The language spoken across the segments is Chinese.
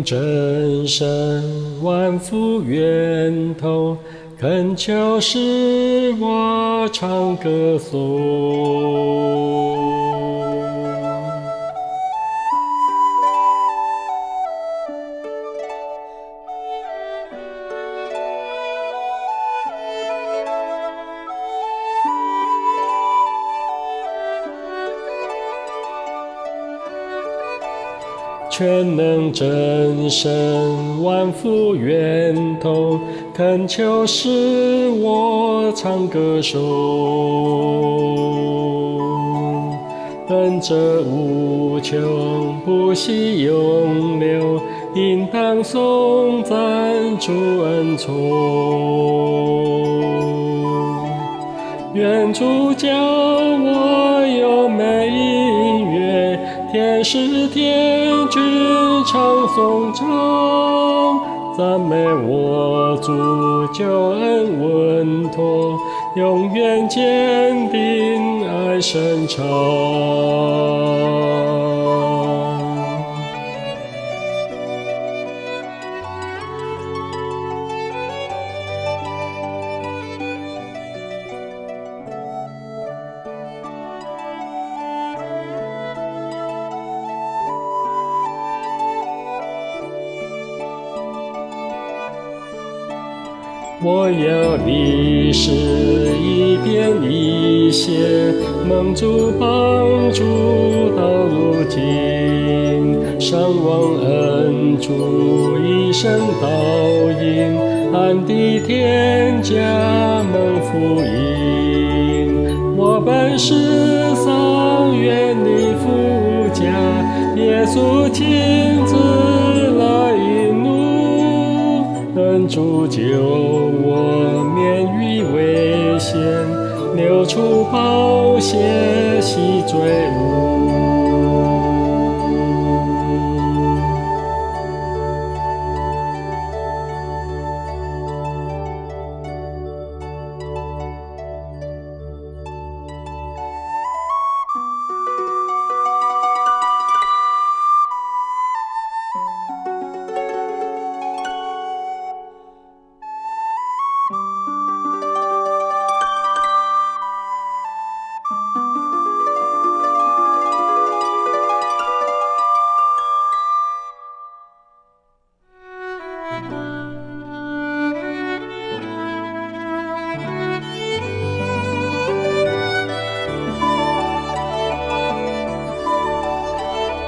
真神万福源头，恳求使我唱歌颂。全能真神万福源头，恳求使我唱歌颂。恩泽无穷，不息永留，应当颂赞主恩宠。愿主教我有美音乐，天使天君唱颂唱，赞美我主救恩稳妥，永远坚定爱深长。我要历史一遍一写，蒙主帮助到如今，上望恩主一生导引，安地天家蒙福音。我本是丧愿你父家，耶稣亲自来引路，恩主救我免于危险，流出宝血洗罪污。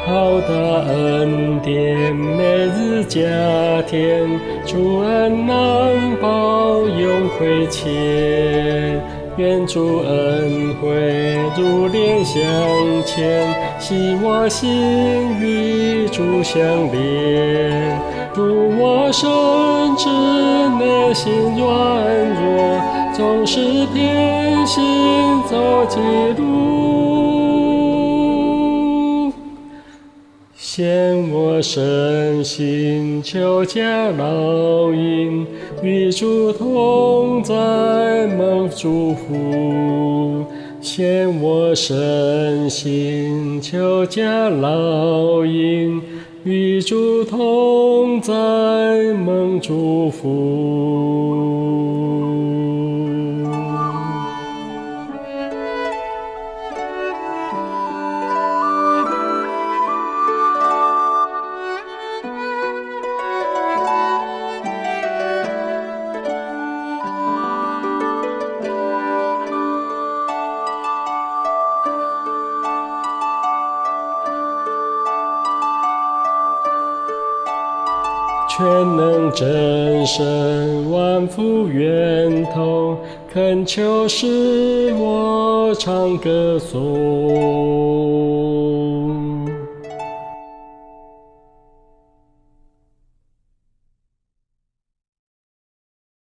好大恩典，每日加添，主恩难报，永亏欠。愿主恩惠如莲相牵，使我心与主相连。如我深知内心软弱，总是偏行走己路。显我身心，求加烙印，与主同在，蒙祝福。显我身心，求加烙印，与主同在，蒙祝福。全能真神万福源头，恳求使我唱歌颂。